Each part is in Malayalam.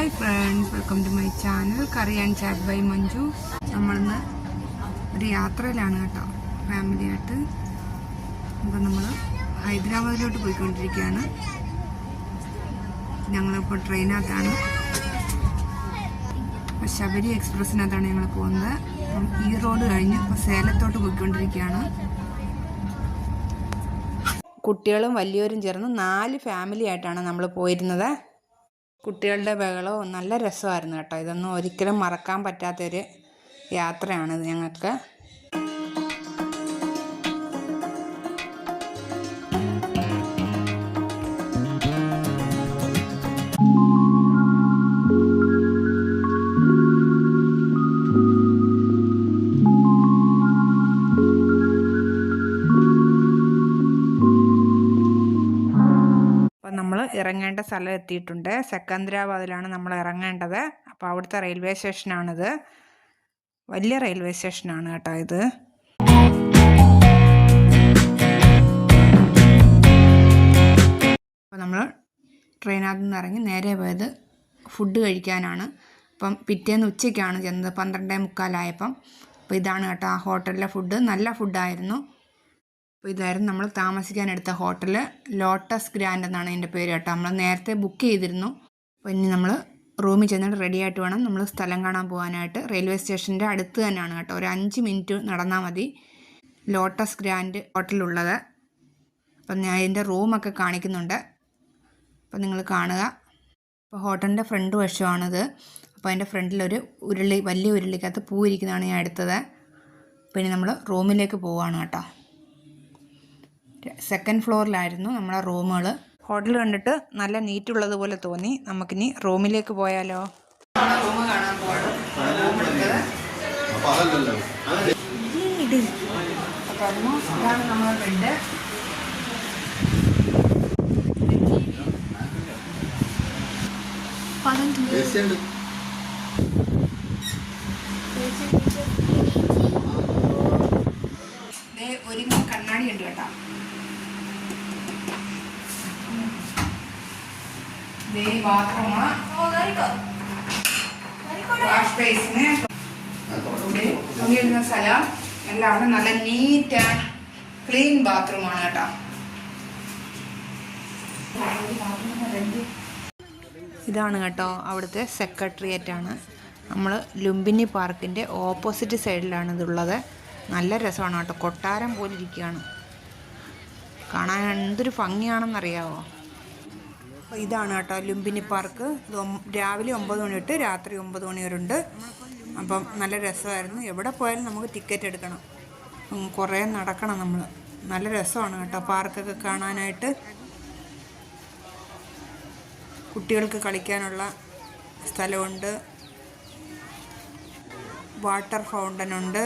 Hi friends, welcome to my channel curry and chat by Manju. നമ്മളിന്ന് ഒരു യാത്രയിലാണ് കേട്ടോ, ഫാമിലിയായിട്ട്. അപ്പം നമ്മൾ ഹൈദരാബാദിലോട്ട് പോയിക്കൊണ്ടിരിക്കുകയാണ്. ഞങ്ങളിപ്പോൾ ട്രെയിനകത്താണ്, ശബരി എക്സ്പ്രസ്സിനകത്താണ് ഞങ്ങൾ പോകുന്നത്. ഈ റോഡ് കഴിഞ്ഞ് ഇപ്പോൾ സേലത്തോട്ട് പോയിക്കൊണ്ടിരിക്കുകയാണ്. കുട്ടികളും വലിയവരും ചേർന്ന് 4 ഫാമിലി ആയിട്ടാണ് നമ്മൾ പോയിരുന്നത്. കുട്ടികളുടെ ബഹളവും നല്ല രസമായിരുന്നു കേട്ടോ. ഇതൊന്നും ഒരിക്കലും മറക്കാൻ പറ്റാത്തൊരു യാത്രയാണിത് ഞങ്ങൾക്ക്. നമ്മൾ ഇറങ്ങേണ്ട സ്ഥലം എത്തിയിട്ടുണ്ട്. സെക്കന്ദരാബാദിലാണ് നമ്മൾ ഇറങ്ങേണ്ടത്. അപ്പോൾ അവിടുത്തെ റെയിൽവേ സ്റ്റേഷനാണിത്. വലിയ റെയിൽവേ സ്റ്റേഷനാണ് കേട്ടോ ഇത്. അപ്പോൾ നമ്മൾ ട്രെയിനകത്ത് നിന്ന് ഇറങ്ങി നേരെ പോയത് ഫുഡ് കഴിക്കാനാണ്. അപ്പം പിറ്റേന്ന് ഉച്ചയ്ക്കാണ് ചെന്നത്, 12:45. അപ്പോൾ ഇതാണ് കേട്ടോ ആ ഹോട്ടലിലെ ഫുഡ്. നല്ല ഫുഡായിരുന്നു. അപ്പോൾ ഇതായിരുന്നു നമ്മൾ താമസിക്കാനെടുത്ത ഹോട്ടൽ. ലോട്ടസ് ഗ്രാൻഡ് എന്നാണ് അതിൻ്റെ പേര് കേട്ടോ. നമ്മൾ നേരത്തെ ബുക്ക് ചെയ്തിരുന്നു. അപ്പോൾ ഇനി നമ്മൾ റൂമിൽ ചെന്നിട്ട് റെഡി ആയിട്ട് വേണം നമ്മൾ സ്ഥലം കാണാൻ പോകാനായിട്ട്. റെയിൽവേ സ്റ്റേഷൻ്റെ അടുത്ത് തന്നെയാണ് കേട്ടോ, ഒരു 5 മിനിറ്റ് നടന്നാൽ മതി ലോട്ടസ് ഗ്രാൻഡ് ഹോട്ടലുള്ളത്. അപ്പം ഞാൻ അതിൻ്റെ റൂമൊക്കെ കാണിക്കുന്നുണ്ട്, അപ്പോൾ നിങ്ങൾ കാണുക. അപ്പോൾ ഹോട്ടലിൻ്റെ ഫ്രണ്ട് വശമാണിത്. അപ്പോൾ അതിൻ്റെ ഫ്രണ്ടിലൊരു വലിയ ഉരുളിക്കകത്ത് പൂ ഇരിക്കുന്നതാണ് ഞാൻ എടുത്തത്. പിന്നെ നമ്മൾ റൂമിലേക്ക് പോവുകയാണ് കേട്ടോ. 2nd ഫ്ലോറിലായിരുന്നു നമ്മുടെ റൂമുകൾ. ഹോട്ടൽ കണ്ടിട്ട് നല്ല നീറ്റുള്ളതുപോലെ തോന്നി. നമുക്കിനി റൂമിലേക്ക് പോയാലോ. റൂം കാണാൻ പോകണം. ഇതാണ് നമ്മുടെ ബെഡ്. ഒരു കണ്ണാടി ഉണ്ട് കേട്ടോ. വാഷ് ബേസിന് തൂങ്ങിയിരുന്ന സ്ഥലം എല്ലാവരും നല്ല നീറ്റ് ആൻഡ് ക്ലീൻ ബാത്റൂമാണ് കേട്ടോ. ഇതാണ് കേട്ടോ അവിടുത്തെ സെക്രട്ടേറിയറ്റാണ്. നമ്മൾ ലുംബിനി പാർക്കിൻ്റെ ഓപ്പോസിറ്റ് സൈഡിലാണ് ഇതുള്ളത്. നല്ല രസമാണ് കേട്ടോ, കൊട്ടാരം പോലെ ഇരിക്കുകയാണ്. കാണാൻ എന്തൊരു ഭംഗിയാണെന്നറിയാമോ. അപ്പോൾ ഇതാണ് കേട്ടോ ലുംബിനി പാർക്ക്. രാവിലെ 9 മണി തൊട്ട് രാത്രി 9 മണി വരെ ഉണ്ട്. അപ്പം നല്ല രസമായിരുന്നു. എവിടെ പോയാലും നമുക്ക് ടിക്കറ്റ് എടുക്കണം, കുറേ നടക്കണം നമ്മൾ. നല്ല രസമാണ് കേട്ടോ പാർക്കൊക്കെ കാണാനായിട്ട്. കുട്ടികൾക്ക് കളിക്കാനുള്ള സ്ഥലമുണ്ട്, വാട്ടർ ഫൗണ്ടനുണ്ട്.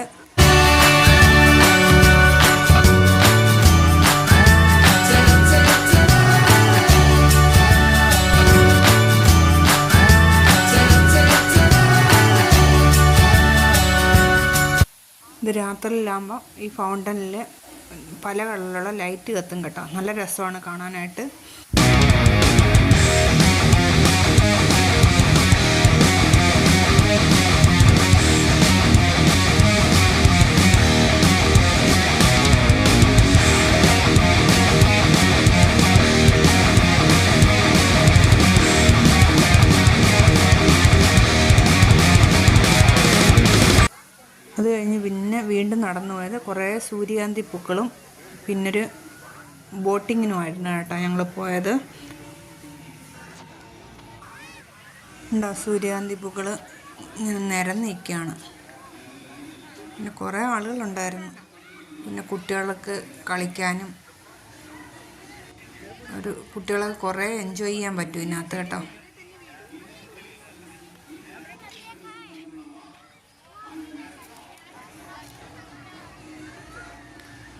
ഇത് രാത്രിയിലാകുമ്പോൾ ഈ ഫൗണ്ടനിൽ പല കളറിലുള്ള ലൈറ്റ് കത്തും കേട്ടോ. നല്ല രസമാണ് കാണാനായിട്ട്. അത് കഴിഞ്ഞ് പിന്നെ വീണ്ടും നടന്നു പോയത് കുറേ സൂര്യകാന്തി പൂക്കളും പിന്നൊരു ബോട്ടിങ്ങിനുമായിരുന്നു കേട്ടോ ഞങ്ങൾ പോയത്. ഉണ്ടോ സൂര്യകാന്തി പൂക്കൾ ഇങ്ങനെ നിരന്ന് നിൽക്കുകയാണ്. പിന്നെ കുറേ ആളുകളുണ്ടായിരുന്നു. പിന്നെ കുട്ടികൾക്ക് കളിക്കാനും കുട്ടികളൊക്കെ കുറേ എൻജോയ് ചെയ്യാൻ പറ്റും ഇതിനകത്ത് കേട്ടോ.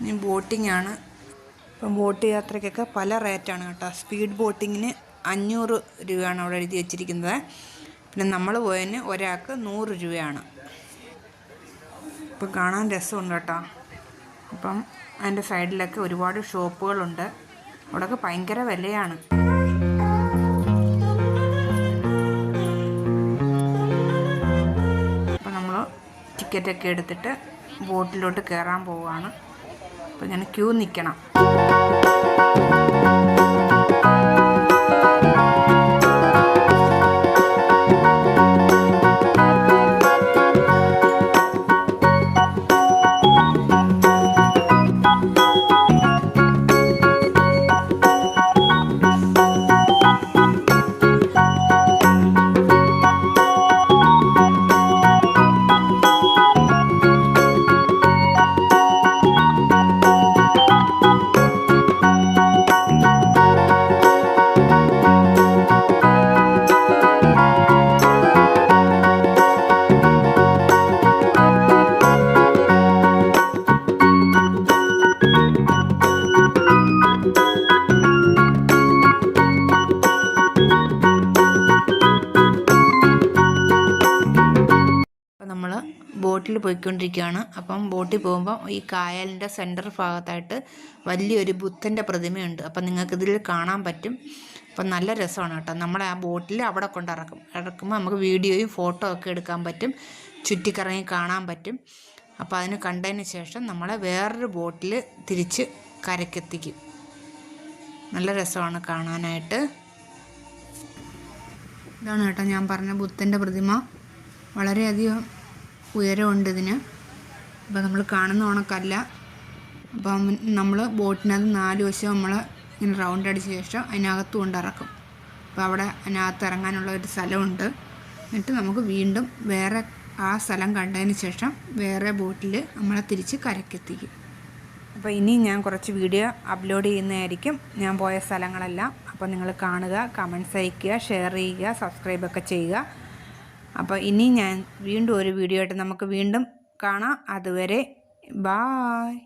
ഇനി ബോട്ടിംഗ് ആണ്. ഇപ്പം ബോട്ട് യാത്രയ്ക്കൊക്കെ പല റേറ്റാണ് കേട്ടോ. സ്പീഡ് ബോട്ടിങ്ങിന് 500 രൂപയാണ് അവിടെ എഴുതി വെച്ചിരിക്കുന്നത്. പിന്നെ നമ്മൾ പോയതിന് ഒരാൾക്ക് 100 രൂപയാണ്. ഇപ്പം കാണാൻ രസമുണ്ട് കേട്ടോ. അപ്പം അതിൻ്റെ സൈഡിലൊക്കെ ഒരുപാട് ഷോപ്പുകളുണ്ട്. അവിടെയൊക്കെ ഭയങ്കര വിലയാണ്. ടിക്കറ്റൊക്കെ എടുത്തിട്ട് ബോട്ടിലോട്ട് കയറാൻ പോവുകയാണ്. അപ്പോൾ ഞാൻ ക്യൂ നിൽക്കണം. നമ്മൾ ബോട്ടിൽ പോയിക്കൊണ്ടിരിക്കുകയാണ്. അപ്പം ബോട്ടിൽ പോകുമ്പോൾ ഈ കായലിൻ്റെ സെൻറ്റർ ഭാഗത്തായിട്ട് വലിയൊരു ബുദ്ധൻ്റെ പ്രതിമയുണ്ട്. അപ്പം നിങ്ങൾക്കിതിൽ കാണാൻ പറ്റും. അപ്പം നല്ല രസമാണ് കേട്ടോ. നമ്മളെ ആ ബോട്ടിൽ അവിടെ ഇറക്കുമ്പോൾ നമുക്ക് വീഡിയോയും ഫോട്ടോ ഒക്കെ എടുക്കാൻ പറ്റും, ചുറ്റിക്കറങ്ങി കാണാൻ പറ്റും. അപ്പോൾ അതിന് കണ്ടതിന് ശേഷം നമ്മളെ വേറൊരു ബോട്ടിൽ തിരിച്ച് കരക്കെത്തിക്കും. നല്ല രസമാണ് കാണാനായിട്ട്. ഇതാണ് കേട്ടോ ഞാൻ പറഞ്ഞ ബുദ്ധൻ്റെ പ്രതിമ. വളരെയധികം ഉയരമുണ്ട് ഇതിന്. അപ്പോൾ നമ്മൾ കാണുന്ന ഉണക്കല്ല. അപ്പം നമ്മൾ ബോട്ടിനകത്ത് 4 വശം നമ്മൾ ഇങ്ങനെ റൗണ്ട് അടിച്ച ശേഷം അതിനകത്ത് കൊണ്ടിറക്കും. അപ്പോൾ അവിടെ അതിനകത്ത് ഇറങ്ങാനുള്ള ഒരു സ്ഥലമുണ്ട്. എന്നിട്ട് നമുക്ക് വീണ്ടും വേറെ ആ സ്ഥലം കണ്ടതിന് ശേഷം വേറെ ബോട്ടിൽ നമ്മളെ തിരിച്ച് കരക്കെത്തിക്കും. അപ്പോൾ ഇനി ഞാൻ കുറച്ച് വീഡിയോ അപ്ലോഡ് ചെയ്യുന്നതായിരിക്കും, ഞാൻ പോയ സ്ഥലങ്ങളെല്ലാം. അപ്പോൾ നിങ്ങൾ കാണുക, കമൻറ്റ്സ് അയയ്ക്കുക, ഷെയർ ചെയ്യുക, സബ്സ്ക്രൈബൊക്കെ ചെയ്യുക. അപ്പോൾ ഇനി ഞാൻ വീണ്ടും ഒരു വീഡിയോ ആയിട്ട് നമുക്ക് വീണ്ടും കാണാം. അതുവരെ ബായ്.